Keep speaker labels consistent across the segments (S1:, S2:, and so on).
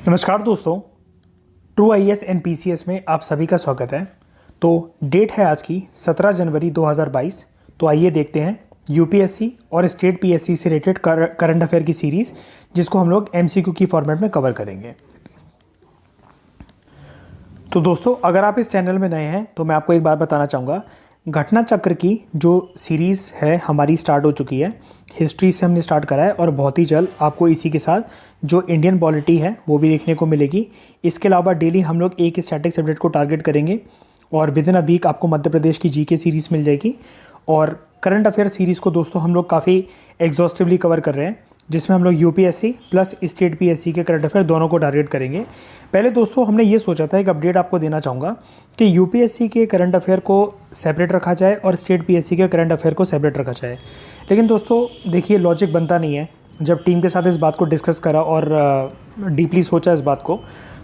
S1: नमस्कार दोस्तों, true IAS and PCS में आप सभी का स्वागत है। तो डेट है आज की 17 जनवरी 2022। तो आइए देखते हैं यूपीएससी और स्टेट पीएससी से रिलेटेड करंट अफेयर की सीरीज़, जिसको हम लोग एमसीक्यू की फॉर्मेट में कवर करेंगे। तो दोस्तों, अगर आप इस चैनल में नए हैं तो मैं आपको एक बात बताना चाहूँगा। घटना चक्र की जो सीरीज़ है हमारी स्टार्ट हो चुकी है। हिस्ट्री से हमने स्टार्ट करा है और बहुत ही जल्द आपको इसी के साथ जो इंडियन पॉलिटी है वो भी देखने को मिलेगी। इसके अलावा डेली हम लोग एक स्टैटिक सब्जेक्ट को टारगेट करेंगे और विद इन अ वीक आपको मध्य प्रदेश की जीके सीरीज़ मिल जाएगी। और करंट अफेयर सीरीज़ को दोस्तों हम लोग काफ़ी एग्जॉस्टिवली कवर कर रहे हैं, जिसमें हम लोग यूपीएससी प्लस स्टेट पीएससी के करंट अफेयर दोनों को टारगेट करेंगे। पहले दोस्तों हमने ये सोचा था, एक अपडेट आपको देना चाहूँगा कि यूपीएससी के करंट अफेयर को सेपरेट रखा जाए और स्टेट पीएससी के करंट अफेयर को सेपरेट रखा जाए। लेकिन दोस्तों देखिए, लॉजिक बनता नहीं है। जब टीम के साथ इस बात को डिस्कस करा और डीपली सोचा इस बात को,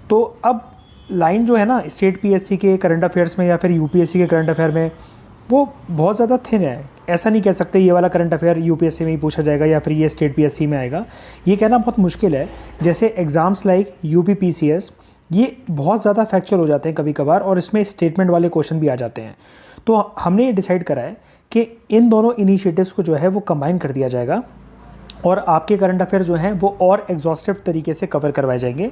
S1: तो अब लाइन जो है ना स्टेट पीएससी के करंट अफेयर्स में या फिर यूपीएससी के करंट अफेयर में, वो बहुत ज़्यादा थिन है। ऐसा नहीं कह सकते ये वाला करंट अफेयर यूपीएससी में ही पूछा जाएगा या फिर ये स्टेट पीएससी में आएगा। ये कहना बहुत मुश्किल है। जैसे एग्ज़ाम्स लाइक यूपी पीसीएस, ये बहुत ज़्यादा फैक्चुअल हो जाते हैं कभी कभार और इसमें स्टेटमेंट वाले क्वेश्चन भी आ जाते हैं। तो हमने ये डिसाइड करा है कि इन दोनों इनिशिएटिव्स को जो है वो कंबाइन कर दिया जाएगा और आपके करंट अफेयर जो हैं वो और एग्जॉस्टिव तरीके से कवर करवाए जाएंगे।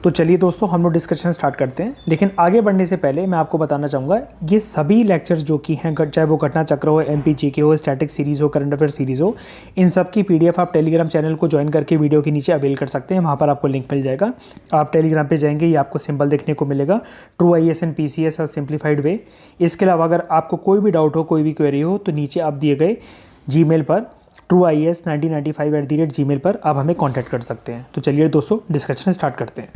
S1: तो चलिए दोस्तों, हम लोग डिस्कशन स्टार्ट करते हैं। लेकिन आगे बढ़ने से पहले मैं आपको बताना चाहूँगा, ये सभी लेक्चर्स जो कि हैं, चाहे वो घटना चक्र हो, एमपीजीके हो, स्टैटिक सीरीज़ हो, करंट अफेयर सीरीज़ हो, इन सब की पीडीएफ आप टेलीग्राम चैनल को ज्वाइन करके वीडियो के नीचे अवेल कर सकते हैं। वहाँ पर आपको लिंक मिल जाएगा। आप टेलीग्राम पर जाएंगे, ये आपको सिंबल देखने को मिलेगा, true IAS and PCS simplified वे। इसके अलावा अगर आपको कोई भी डाउट हो, कोई भी क्वेरी हो, तो नीचे आप दिए गए जीमेल पर trueias1995@gmail पर आप हमें कांटेक्ट कर सकते हैं। तो चलिए दोस्तों, डिस्कशन स्टार्ट करते हैं।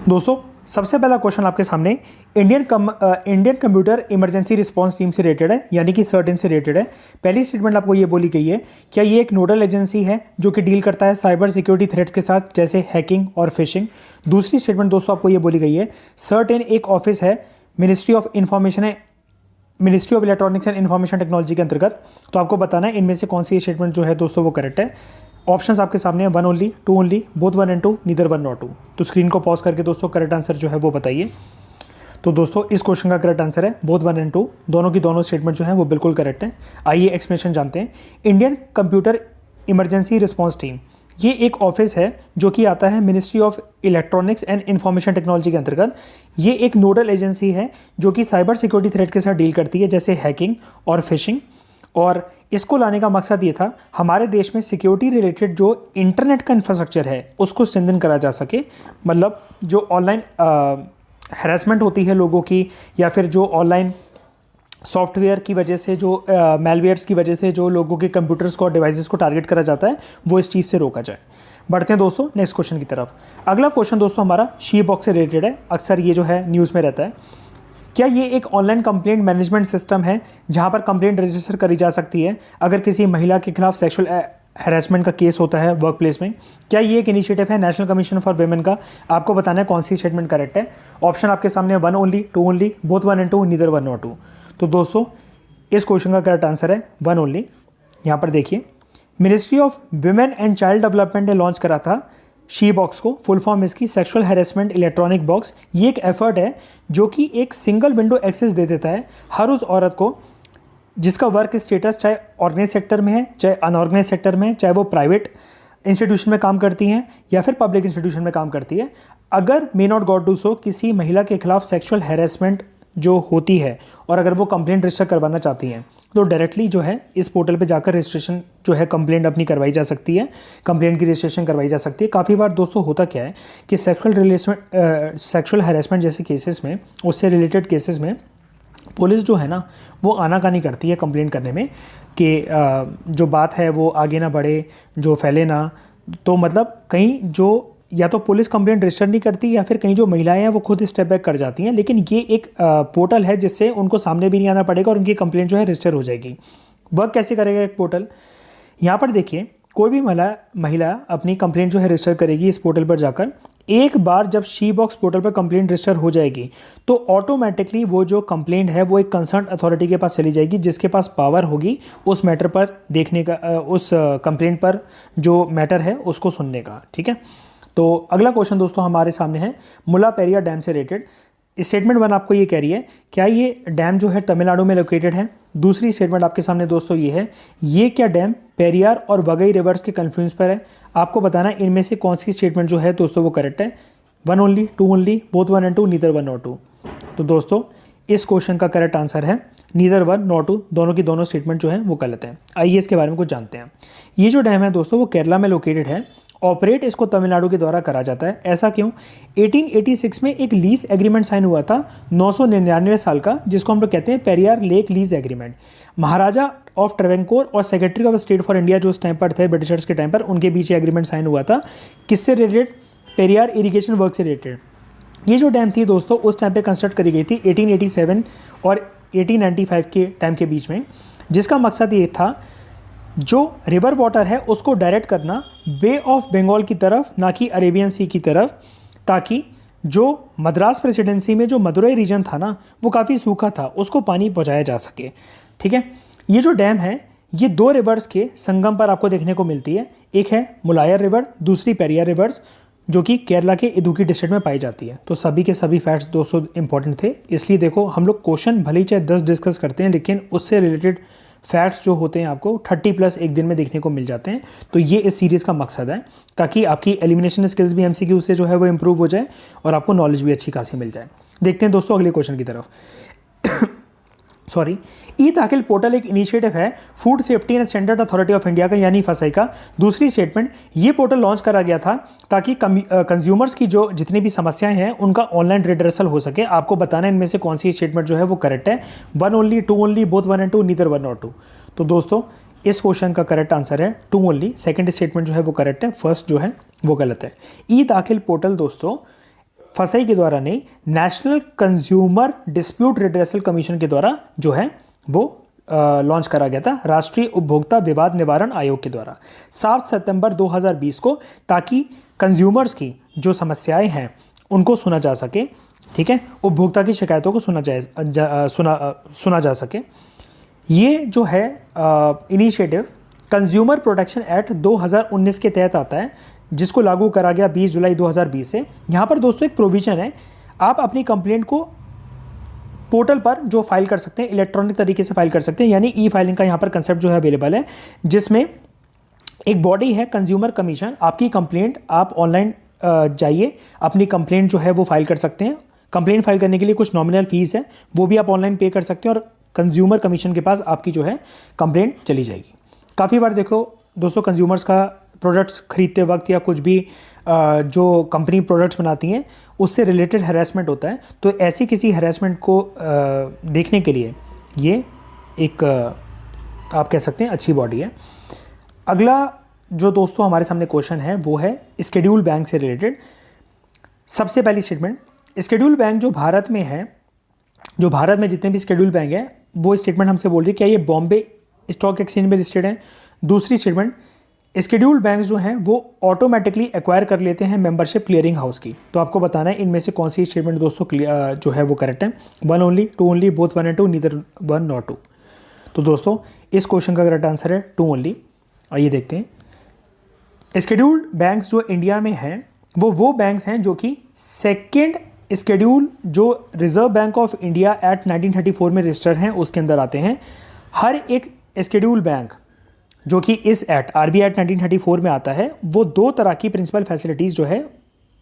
S1: दोस्तों, सबसे पहला क्वेश्चन आपके सामने Indian computer emergency response team से रिलेटेड है, यानी कि सर्टेन से रिलेटेड है। पहली स्टेटमेंट आपको ये बोली गई है, क्या ये एक नोडल एजेंसी है जो कि डील करता है साइबर सिक्योरिटी थ्रेट्स के साथ, जैसे हैकिंग और फिशिंग। दूसरी स्टेटमेंट दोस्तों आपको ये बोली गई है, सर्टेन एक ऑफिस है ministry of electronics and information technology के अंतर्गत। तो आपको बताना है इनमें से कौन सी स्टेटमेंट जो है दोस्तों वो करेक्ट है। ऑप्शंस आपके सामने हैं, 1 only, 2 only, both 1 and 2, neither 1 nor 2। तो स्क्रीन को पॉज करके दोस्तों करेक्ट आंसर जो है वो बताइए। तो दोस्तों इस क्वेश्चन का करेक्ट आंसर है बोथ 1 and 2, दोनों की दोनों स्टेटमेंट जो है वो बिल्कुल करेक्ट है। आइए एक्सप्लेनेशन जानते हैं। Indian computer emergency response team, ये एक ऑफिस है जो कि आता है ministry of electronics and information technology के अंतर्गत। ये एक नोडल एजेंसी है जो कि साइबर सिक्योरिटी थ्रेट के साथ डील करती है, जैसे हैकिंग और फिशिंग। और इसको लाने का मकसद ये था, हमारे देश में सिक्योरिटी रिलेटेड जो इंटरनेट का इंफ्रास्ट्रक्चर है उसको स्ट्रेंथन करा जा सके। मतलब जो ऑनलाइन हैरेसमेंट होती है लोगों की, या फिर जो ऑनलाइन सॉफ्टवेयर की वजह से, जो मेलवेयर्स की वजह से जो लोगों के कंप्यूटर्स को और डिवाइसेस को टारगेट करा जाता है, वो इस चीज़ से रोका जाए। बढ़ते हैं दोस्तों नेक्स्ट क्वेश्चन की तरफ। अगला क्वेश्चन दोस्तों हमारा शी बॉक्स से रिलेटेड है। अक्सर ये जो है न्यूज़ में रहता है। क्या ये एक ऑनलाइन कंप्लेंट मैनेजमेंट सिस्टम है जहां पर कंप्लेंट रजिस्टर करी जा सकती है अगर किसी महिला के खिलाफ सेक्सुअल हैरेसमेंट का केस होता है वर्क प्लेस में? क्या ये एक इनिशिएटिव है नेशनल कमीशन फॉर वुमेन का? आपको बताना है कौन सी स्टेटमेंट करेक्ट है। ऑप्शन आपके सामने 1 only, 2 only, both 1 and 2, neither 1 nor 2। तो दोस्तों इस क्वेश्चन का करेक्ट आंसर है 1 ओनली। यहाँ पर देखिए, ministry of women and child development ने लॉन्च करा था शी बॉक्स को। फुल फॉर्म इसकी सेक्सुअल हैरेसमेंट इलेक्ट्रॉनिक बॉक्स। ये एक एफर्ट है जो कि एक सिंगल विंडो एक्सेस दे देता है हर उस औरत को जिसका वर्क स्टेटस चाहे ऑर्गेनाइज सेक्टर में है, चाहे अनऑर्गेनाइज सेक्टर में है, चाहे वो प्राइवेट इंस्टीट्यूशन में काम करती हैं या फिर पब्लिक इंस्टीट्यूशन में काम करती है। अगर may not God do so, किसी महिला के खिलाफ सेक्सुअल हैरेसमेंट जो होती है और अगर वो कंप्लेंट रजिस्टर करवाना चाहती हैं, तो डायरेक्टली जो है इस पोर्टल पे जाकर रजिस्ट्रेशन जो है कंप्लेंट अपनी करवाई जा सकती है, कंप्लेंट की रजिस्ट्रेशन करवाई जा सकती है। काफ़ी बार दोस्तों होता क्या है कि सेक्सुअल हैरेसमेंट जैसे केसेस में, उससे रिलेटेड केसेस में पुलिस जो है ना वो आनाकानी करती है कंप्लेंट करने में कि जो बात है वो आगे ना बढ़े, जो फैले ना। तो मतलब कहीं जो या तो पुलिस कंप्लेंट रजिस्टर नहीं करती या फिर कहीं जो महिलाएं हैं वो खुद स्टेप बैक कर जाती हैं। लेकिन ये एक पोर्टल है जिससे उनको सामने भी नहीं आना पड़ेगा और उनकी कंप्लेंट जो है रजिस्टर हो जाएगी। वर्क कैसे करेगा एक पोर्टल? यहाँ पर देखिए, कोई भी महिला अपनी कंप्लेंट जो है रजिस्टर करेगी इस पोर्टल पर जाकर। एक बार जब शी बॉक्स पोर्टल पर कंप्लेंट रजिस्टर हो जाएगी तो ऑटोमेटिकली वो जो कंप्लेंट है वो एक कंसर्न अथॉरिटी के पास चली जाएगी, जिसके पास पावर होगी उस मैटर पर देखने का, उस कंप्लेंट पर जो मैटर है उसको सुनने का। ठीक है, तो अगला क्वेश्चन दोस्तों हमारे सामने है मुला पेरियार डैम से रिलेटेड। स्टेटमेंट 1 आपको ये कह रही है, क्या ये डैम जो है तमिलनाडु में लोकेटेड है। दूसरी स्टेटमेंट आपके सामने दोस्तों ये है, ये क्या डैम पेरियार और वगई रिवर्स के कन्फ्लुएंस पर है। आपको बताना है इनमें से कौन सी स्टेटमेंट जो है दोस्तों वो करेक्ट है। 1 only, 2 only, both 1 and 2, neither 1 not 2। तो दोस्तों इस क्वेश्चन का करेक्ट आंसर है नीदर 1 नॉट 2, दोनों की दोनों स्टेटमेंट जो है वो गलत है। आइए इसके बारे में कुछ जानते हैं। ये जो डैम है दोस्तों वो केरला में लोकेटेड है, ऑपरेट इसको तमिलनाडु के द्वारा करा जाता है। ऐसा क्यों? 1886 में एक लीज एग्रीमेंट साइन हुआ था 999 साल का, जिसको हम लोग कहते हैं Periyar lake lease agreement. Maharaja of Travancore और secretary of state for India जो उस टाइम पर थे ब्रिटिशर्स के टाइम पर, उनके बीच एग्रीमेंट साइन हुआ था। किससे रिलेटेड? पेरियार इरिगेशन वर्क से रिलेटेड। ये जो डैम थी दोस्तों उस टाइम पे कंस्ट्रक्ट करी गई थी 1887 और 1895 के टाइम के बीच में, जिसका मकसद ये था जो रिवर वाटर है उसको डायरेक्ट करना बे ऑफ बंगाल की तरफ, ना कि अरेबियन सी की तरफ, ताकि जो मद्रास प्रेसिडेंसी में जो मदुरई रीजन था ना वो काफ़ी सूखा था, उसको पानी पहुंचाया जा सके। ठीक है, ये जो डैम है ये 2 रिवर्स के संगम पर आपको देखने को मिलती है। एक है मुलायर रिवर, दूसरी पेरियार रिवर्स, जो कि केरला के इदुक्की डिस्ट्रिक्ट में पाई जाती है। तो सभी के सभी फैक्ट्स दोस्तों इंपॉर्टेंट थे, इसलिए देखो हम लोग क्वेश्चन भले ही चाहे 10 डिस्कस करते हैं, लेकिन उससे रिलेटेड फैक्ट्स जो होते हैं आपको 30+ एक दिन में देखने को मिल जाते हैं। तो ये इस सीरीज़ का मकसद है, ताकि आपकी एलिमिनेशन स्किल्स भी MCQ से जो है वो इंप्रूव हो जाए और आपको नॉलेज भी अच्छी खासी मिल जाए। देखते हैं दोस्तों अगले क्वेश्चन की तरफ। सॉरी, ई दाखिल पोर्टल एक इनिशिएटिव है food safety and standard authority of India का, यानी फसाई का। दूसरी स्टेटमेंट, ये पोर्टल लॉन्च करा गया था ताकि कंज्यूमर्स की जो जितनी भी समस्याएं हैं उनका ऑनलाइन रिड्रेसल हो सके। आपको बताना है इनमें से कौन सी स्टेटमेंट जो है वो करेक्ट है। 1 only, 2 only, both 1 and 2, neither 1 not 2। तो दोस्तों इस क्वेश्चन का करेक्ट आंसर है 2 ओनली। सेकंड स्टेटमेंट जो है वो करेक्ट है, फर्स्ट जो है वो गलत है। ई दाखिल पोर्टल दोस्तों फसाई के द्वारा नहीं, national consumer dispute redressal commission के द्वारा जो है वो लॉन्च करा गया था, राष्ट्रीय उपभोक्ता विवाद निवारण आयोग के द्वारा 7 सितंबर 2020 को, ताकि कंज्यूमर्स की जो समस्याएं हैं उनको सुना जा सके। ठीक है, उपभोक्ता की शिकायतों को सुना जा सके। ये जो है इनिशिएटिव कंज्यूमर प्रोटेक्शन एक्ट 2019 के तहत आता है, जिसको लागू करा गया 20 जुलाई 2020 से। यहाँ पर दोस्तों एक प्रोविजन है, आप अपनी कंप्लेंट को पोर्टल पर जो फाइल कर सकते हैं, इलेक्ट्रॉनिक तरीके से फाइल कर सकते हैं, यानी ई फाइलिंग का यहाँ पर कंसेप्ट जो है अवेलेबल है, जिसमें एक बॉडी है कंज्यूमर कमीशन। आपकी कंप्लेंट आप ऑनलाइन जाइए, अपनी कंप्लेंट जो है वो फाइल कर सकते हैं। कंप्लेंट फाइल करने के लिए कुछ नॉमिनल फीस है, वो भी आप ऑनलाइन पे कर सकते हैं और कंज्यूमर कमीशन के पास आपकी जो है कंप्लेंट चली जाएगी। काफ़ी बार देखो दोस्तों कंज्यूमर्स का प्रोडक्ट्स खरीदते वक्त या कुछ भी जो कंपनी प्रोडक्ट्स बनाती हैं उससे रिलेटेड हैरेसमेंट होता है, तो ऐसी किसी हैरेसमेंट को देखने के लिए ये एक आप कह सकते हैं अच्छी बॉडी है। अगला जो दोस्तों हमारे सामने क्वेश्चन है वो है स्केड्यूल बैंक से रिलेटेड। सबसे पहली स्टेटमेंट, स्केड्यूल बैंक जो भारत में है, जो भारत में जितने भी स्केड्यूल बैंक है वो स्टेटमेंट हमसे बोल रही है क्या ये बॉम्बे स्टॉक एक्सचेंज में लिस्टेड है। दूसरी स्टेटमेंट, स्केड्यूल बैंक जो हैं वो ऑटोमेटिकली एक्वायर कर लेते हैं मेंबरशिप क्लियरिंग हाउस की। तो आपको बताना है इनमें से कौन सी स्टेटमेंट दोस्तों जो है वो करेक्ट है। 1 only, 2 only, both 1 and 2, neither 1 not 2। तो दोस्तों इस क्वेश्चन का करेक्ट आंसर है 2 ओनली। आइए देखते हैं। स्केड्यूल्ड बैंक्स जो इंडिया में हैं वो बैंक्स हैं जो कि सेकेंड स्केड्यूल जो reserve bank of India act 1934 में रजिस्टर्ड हैं उसके अंदर आते हैं। हर एक स्केड्यूल बैंक जो कि इस एक्ट RBI एक्ट 1934 में आता है वो 2 तरह की प्रिंसिपल फैसिलिटीज़ जो है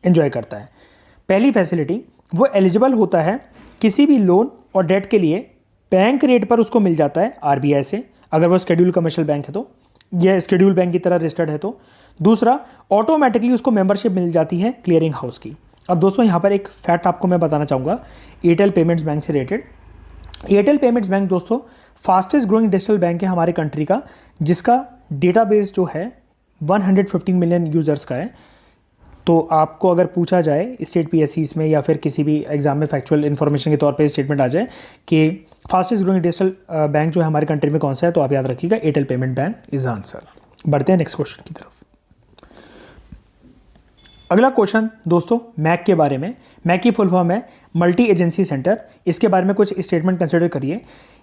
S1: एंजॉय करता है। पहली फैसिलिटी, वो एलिजिबल होता है किसी भी लोन और डेट के लिए बैंक रेट पर उसको मिल जाता है RBI से, अगर वो स्केड्यूल कमर्शियल बैंक है तो, या स्केड्यूल बैंक की तरह रजिस्टर्ड है तो। दूसरा, ऑटोमेटिकली उसको मेंबरशिप मिल जाती है क्लियरिंग हाउस की। अब दोस्तों यहाँ पर एक फैक्ट आपको मैं बताना चाहूँगा एयरटेल पेमेंट्स बैंक से रिलेटेड। एयरटेल पेमेंट्स बैंक दोस्तों फास्टेस्ट ग्रोइंग डिजिटल बैंक है हमारे कंट्री का, जिसका डेटाबेस जो है 115 मिलियन यूज़र्स का है। तो आपको अगर पूछा जाए स्टेट PSCs में या फिर किसी भी एग्जाम में फैक्चुअल इन्फॉर्मेशन के तौर पे स्टेटमेंट आ जाए कि फास्टेस्ट ग्रोइंग डिजिटल बैंक जो है हमारे कंट्री में कौन सा है, तो आप याद रखिएगा Airtel payment bank is answer. बढ़ते हैं नेक्स्ट क्वेश्चन की तरफ। अगला क्वेश्चन दोस्तों मैक के बारे में। मैक की फुल फॉर्म है मल्टी एजेंसी सेंटर। इसके बारे में कुछ स्टेटमेंट कंसिडर करिए।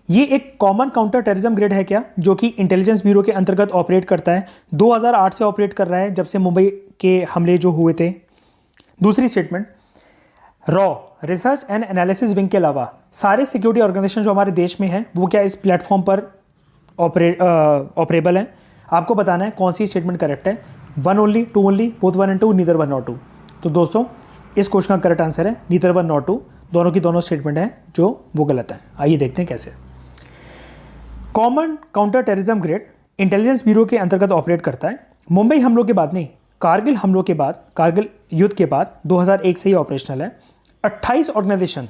S1: ये एक कॉमन काउंटर टेररिज्म ग्रिड है क्या, जो कि इंटेलिजेंस ब्यूरो के अंतर्गत ऑपरेट करता है। 2008 से ऑपरेट कर रहा है, जब से मुंबई के हमले जो हुए थे। दूसरी statement, raw research and analysis wing के अलावा सारे सिक्योरिटी ऑर्गेनाइजेशन जो हमारे देश में हैं वो क्या इस प्लेटफॉर्म पर ऑपरेबल हैं। आपको बताना है कौन सी स्टेटमेंट करेक्ट है। 1 only, 2 only, both 1 and 2, neither 1 nor 2। तो दोस्तों इस क्वेश्चन का करेक्ट आंसर है नीदर 1 nor 2। दोनों की दोनों स्टेटमेंट है जो वो गलत है। आइए देखते हैं कैसे। Common counter terrorism grade intelligence bureau के अंतर्गत ऑपरेट करता है। मुंबई हमलों के बाद नहीं, कारगिल हमलों के बाद, कारगिल युद्ध के बाद 2001 से ही ऑपरेशनल है। 28 ऑर्गेनाइजेशन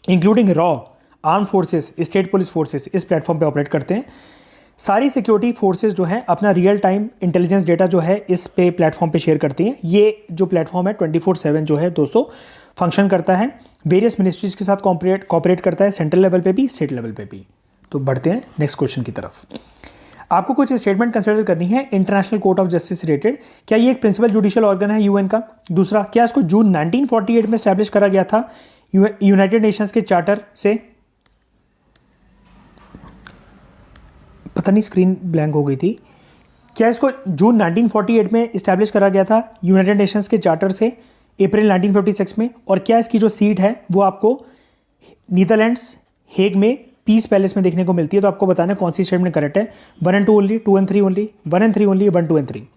S1: इंक्लूडिंग रॉ, arm forces, state police forces इस प्लेटफॉर्म पे ऑपरेट करते हैं। सारी सिक्योरिटी फोर्सेस जो हैं अपना रियल टाइम इंटेलिजेंस डेटा जो है इस पे प्लेटफॉर्म पे शेयर करती हैं। ये जो प्लेटफॉर्म है 24/7 जो है दोस्तों फंक्शन करता है। वेरियस मिनिस्ट्रीज के साथ कॉपरेट करता है, सेंट्रल लेवल पे भी, स्टेट लेवल पे भी। तो बढ़ते हैं नेक्स्ट क्वेश्चन की तरफ। आपको कुछ स्टेटमेंट कंसिडर करनी है international court of justice related. क्या ये एक प्रिंसिपल जुडिशियल ऑर्गन है यूएन का? दूसरा, क्या इसको जून 1948 में स्टैब्लिश करा गया था यूनाइटेड नेशंस के चार्टर से? पता नहीं स्क्रीन ब्लैंक हो गई थी। क्या इसको जून 1948 में इस्टेब्लिश करा गया था यूनाइटेड नेशंस के चार्टर से अप्रैल 1956 में? और क्या इसकी जो सीट है वो आपको नीदरलैंड्स हेग में पीस पैलेस में देखने को मिलती है? तो आपको बताना है कौन सी स्टेटमेंट करेक्ट है। 1 and 2 only, 2 and 3 only, 1 and 3 only, 1, 2 and 3।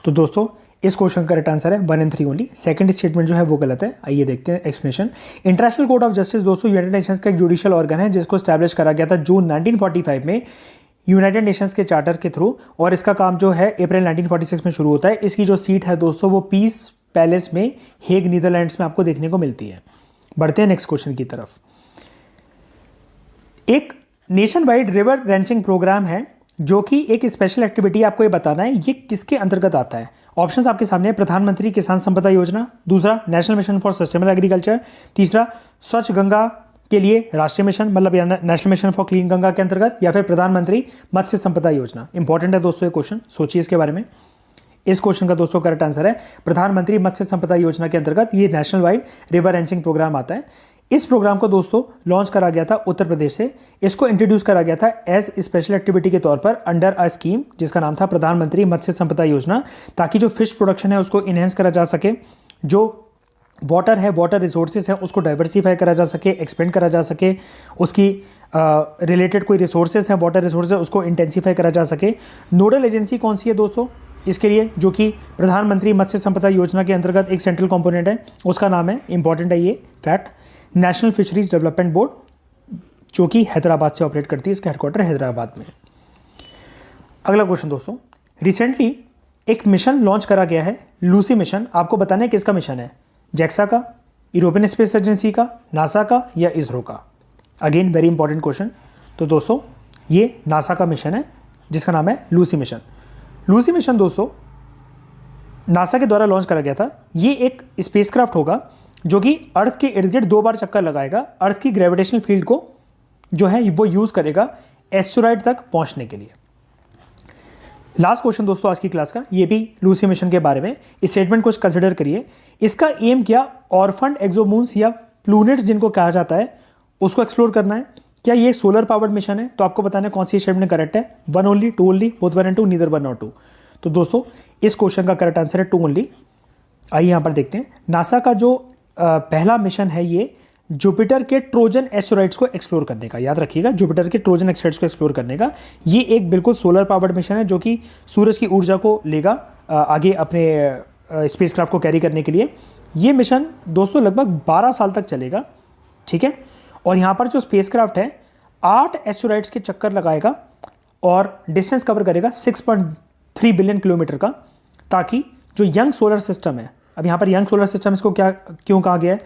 S1: तो दोस्तों इस क्वेश्चन का करेक्ट आंसर है 1 and 3 ओनली। सेकंड स्टेटमेंट जो है वो गलत है। आइए देखते हैं explanation. International court of justice दोस्तों यूनाइटेड नेशंस का एक जुडिशियल ऑर्गन है जिसको स्टैब्लिश करा गया था जून 1945 में यूनाइटेड नेशंस के चार्टर के थ्रू, और इसका काम जो है अप्रैल 1946 में शुरू होता है। इसकी जो सीट है दोस्तों वो पीस पैलेस में हेग नीदरलैंड्स में आपको देखने को मिलती है। बढ़ते हैं नेक्स्ट क्वेश्चन की तरफ। एक nation wide river ranching programme है जो कि एक स्पेशल एक्टिविटी, आपको ये बताना है ये किसके अंतर्गत आता है। ऑप्शंस आपके सामने है, प्रधानमंत्री किसान संपदा योजना, दूसरा national mission for sustainable agriculture, तीसरा स्वच्छ गंगा के लिए राष्ट्रीय मिशन मतलब national mission for clean Ganga के अंतर्गत, या फिर प्रधानमंत्री मत्स्य संपदा योजना। इंपॉर्टेंट है दोस्तों ये क्वेश्चन, सोचिए इसके बारे में। इस क्वेश्चन का दोस्तों करेक्ट आंसर है प्रधानमंत्री मत्स्य संपदा योजना के अंतर्गत ये national wide river ranching programme आता है। इस प्रोग्राम को दोस्तों लॉन्च करा गया था उत्तर प्रदेश से। इसको इंट्रोड्यूस करा गया था एज स्पेशल एक्टिविटी के तौर पर अंडर अ स्कीम जिसका नाम था प्रधानमंत्री मत्स्य संपदा योजना, ताकि जो फिश प्रोडक्शन है उसको इनहेंस करा जा सके, जो वाटर है, वाटर रिसोर्सेज है उसको डाइवर्सिफाई करा जा सके, एक्सपेंड करा जा सके, उसकी रिलेटेड कोई रिसोर्सेज हैं वाटर रिसोर्सेज उसको इंटेंसीफाई करा जा सके। नोडल एजेंसी कौन सी है दोस्तों इसके लिए, जो कि प्रधानमंत्री मत्स्य संपदा योजना के अंतर्गत एक सेंट्रल कंपोनेंट है, उसका नाम है, इंपॉर्टेंट है ये fact, national fisheries development board, जो कि हैदराबाद से ऑपरेट करती है। इसका हेडक्वार्टर हैदराबाद में। अगला क्वेश्चन दोस्तों, रिसेंटली एक मिशन लॉन्च करा गया है लूसी मिशन। आपको बताना है किसका मिशन है, जैक्सा का, यूरोपियन स्पेस एजेंसी का, नासा का, या इसरो का। Again very important question. तो दोस्तों ये नासा का मिशन है जिसका नाम है लूसी मिशन। लूसी मिशन दोस्तों नासा के द्वारा लॉन्च करा गया था। ये एक स्पेसक्राफ्ट होगा जो कि अर्थ के इर्द गिर्द 2 बार चक्कर लगाएगा, अर्थ की ग्रेविटेशनल फील्ड को जो है वो यूज करेगा एस्टेरॉइड तक पहुंचने के लिए। लास्ट क्वेश्चन दोस्तों आज की क्लास का, ये भी लूसी मिशन के बारे में। इस स्टेटमेंट को कंसिडर करिए। इसका एम क्या, ऑर्फन्ड एक्सोमून्स या प्लूनेट्स जिनको कहा जाता है उसको एक्सप्लोर करना है। क्या ये सोलर पावर्ड मिशन है? तो आपको बताना है कौन सी स्टेटमेंट करेक्ट है। 1 only, 2 only, both 1 and 2, neither 1 nor 2। तो दोस्तों इस क्वेश्चन का करेक्ट आंसर है 2 ओनली। आइए यहाँ पर देखते हैं। नासा का जो पहला मिशन है ये जुपिटर के ट्रोजन एस्टेरॉइड्स को एक्सप्लोर करने का, याद रखिएगा जुपिटर के ट्रोजन एस्टेरॉइड्स को एक्सप्लोर करने का। ये एक बिल्कुल सोलर पावर्ड मिशन है जो कि सूरज की ऊर्जा को लेगा आगे अपने स्पेसक्राफ्ट को कैरी करने के लिए। ये मिशन दोस्तों लगभग 12 साल तक चलेगा, ठीक है। और यहाँ पर जो स्पेसक्राफ्ट है 8 एस्टेरॉइड्स के चक्कर लगाएगा और डिस्टेंस कवर करेगा 6.3 बिलियन किलोमीटर का, ताकि जो यंग सोलर सिस्टम है, अब यहाँ पर यंग सोलर सिस्टम इसको क्या क्यों कहा गया है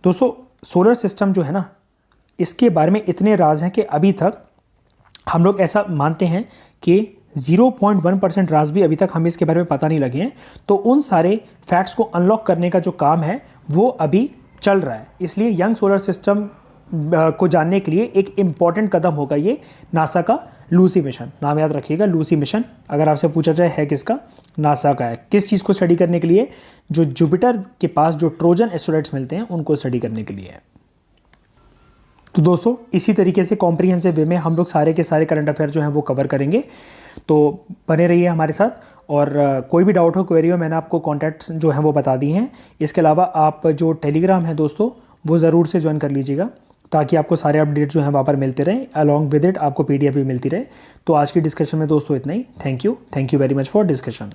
S1: दोस्तों, सोलर सिस्टम जो है ना इसके बारे में इतने राज हैं कि अभी तक हम लोग ऐसा मानते हैं कि 0.1% राज भी अभी तक हमें इसके बारे में पता नहीं लगे हैं। तो उन सारे फैक्ट्स को अनलॉक करने का जो काम है वो अभी चल रहा है। इसलिए यंग सोलर सिस्टम को जानने के लिए एक इम्पॉर्टेंट कदम होगा ये नासा का लूसी मिशन। नाम याद रखिएगा लूसी मिशन। अगर आपसे पूछा जाए है किसका, नासा का है। किस चीज़ को स्टडी करने के लिए, जो जुपिटर के पास जो ट्रोजन एस्टेरॉइड्स मिलते हैं उनको स्टडी करने के लिए है। तो दोस्तों इसी तरीके से कॉम्प्रिहेंसिव वे में हम लोग सारे के सारे करंट अफेयर जो हैं वो कवर करेंगे। तो बने रहिए हमारे साथ, और कोई भी डाउट हो, क्वेरी हो, मैंने आपको कॉन्टैक्ट्स जो हैं वो बता दिए हैं। इसके अलावा आप जो टेलीग्राम है दोस्तों वो ज़रूर से ज्वाइन कर लीजिएगा, ताकि आपको सारे अपडेट जो हैं वहाँ पर मिलते रहें, अलॉन्ग विद इट आपको PDF भी मिलती रहे। तो आज की डिस्कशन में दोस्तों इतना ही। Thank you very much for discussion.